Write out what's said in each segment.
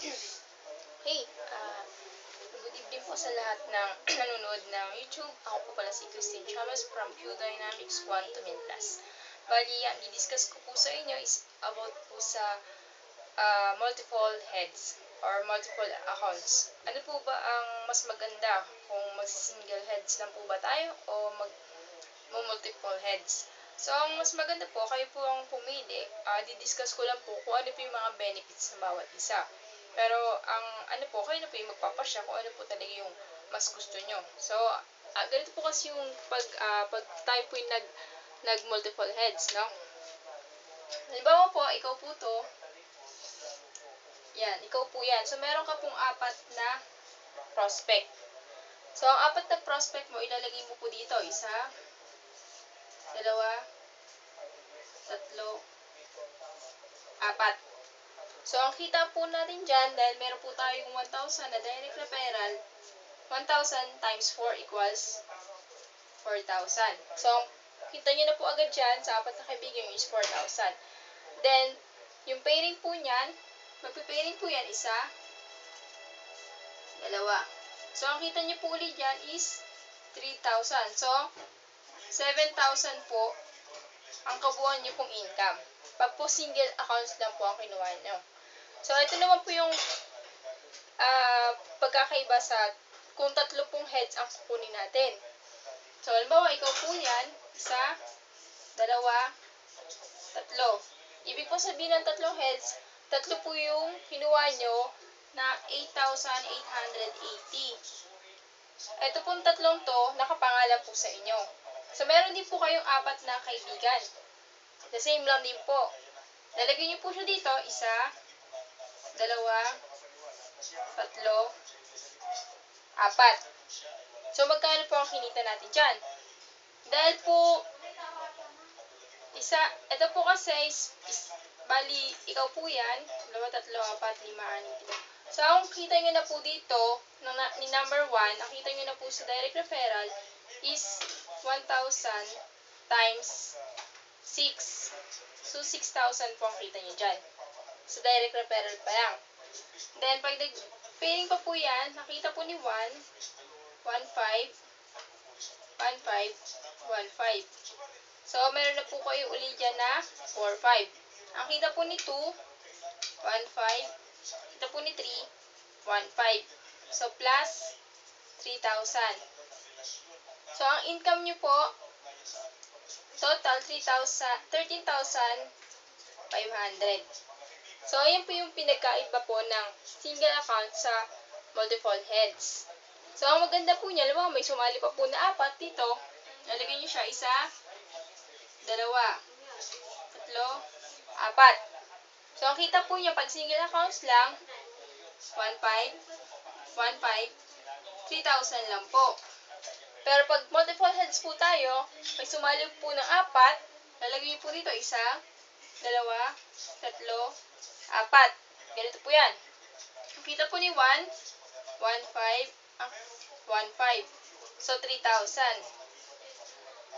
Hey, good evening po sa lahat ng nanonood ng YouTube. Ako po pala si Christine Chavez from Q Dynamics 1 to Min Plus. Bali, ang i-discuss ko po sa inyo is about po sa multiple heads or multiple accounts. Ano po ba ang mas maganda kung mag-single heads lang po ba tayo o multiple heads? So, ang mas maganda po, kayo po ang pumili. Di-discuss ko lang po kung ano po yung mga benefits ng bawat isa. Pero, ang ano po, kayo na po yung magpapasya kung ano po talaga yung mas gusto nyo. So, ganito po kasi yung pag tayo po yung nag-multiple heads, no? Halimbawa po, ikaw po to. Yan, ikaw po yan. So, meron ka pong apat na prospect. So, ang apat na prospect mo, ilalagay mo po dito. Isa, dalawa, tatlo, apat. So, ang kita po natin dyan, dahil meron po tayong 1,000 na direct referral, 1,000 times 4 equals 4,000. So, kita nyo na po agad dyan sa apat na kaibigan is 4,000. Then, yung pairing po nyan, magpipairing po yan isa, dalawa. So, ang kita nyo po ulit dyan is 3,000. So, 7,000 po ang kabuuan nyo pong income. Pag po single accounts lang po ang kinuha nyo. So, ito naman po yung pagkakaiba sa kung tatlo pong heads ang kukunin natin. So, halimbawa, ikaw po yan, isa, dalawa, tatlo. Ibig po sabihin ng tatlong heads, tatlo po yung kinuha nyo na 8,880. Ito pong tatlong to, nakapangalan po sa inyo. So, meron din po kayong apat na kaibigan. The same lang din po. Lalagyan nyo po siya dito, isa, dalawa, tatlo, apat. So, magkano po ang kinita natin dyan? Dahil po, ito po kasi bali, ikaw po yan, dalawa, tatlo, apat, lima, anim, pito. So, ang kita nyo na po dito, ni number 1, ang kita nyo na po sa direct referral is 1,000 times 6. So, 6,000 po ang kita nyo dyan. Sa direct referral pa lang. Then, pag nag-pairing pa po yan, nakita po ni 1, 1,5, 1,5, 1,5. So, meron na po kayo ulit dyan na 4,5. Ang kita po ni 2, 1,5. Kita po ni 3, 1,5. So, plus 3,000. So, ang income nyo po, total 13,500. So, ayan po yung pinagkaiba po ng single account sa multiple heads. So, ang maganda po niya, alam mo, may sumali pa po na apat dito. Nalagyan nyo siya, isa, dalawa, tatlo, apat. So, ang kita po niya, pag single accounts lang, 1,5, 1,5, 3,000 lang po. Pero pag multiple heads po tayo, may sumali po ng apat, lalagyan niyo po dito, isa, dalawa, tatlo, apat. Ganito po yan. Ang kita po ni 1, 1,5, 1,5. So, 3,000.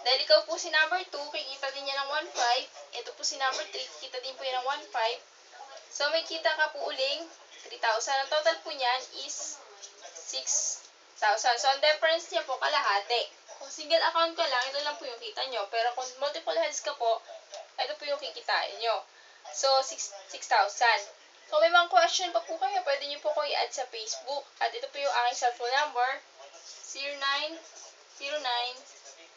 Dahil ikaw po si number 2, kikita din niya ng 1,5. Ito po si number 3, kikita din po yan ng 1,5. So, may kita ka po uling 3,000. Ang total po niyan is 6,000. So, ang difference niya po kalahati. Kung single account ka lang, ito lang po yung kita nyo. Pero kung multiple heads ka po, ito po yung kikitain nyo. So, 6,000. Kung may mga question pa po kayo, pwede nyo po ko i-add sa Facebook. At ito po yung aking cellphone number,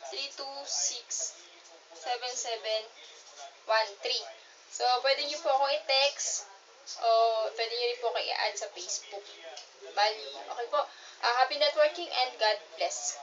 0909-326-7713. So, pwede nyo po ako i-text o pwede nyo rin po ko i-add sa Facebook. Bali, okay po. Happy networking and God bless.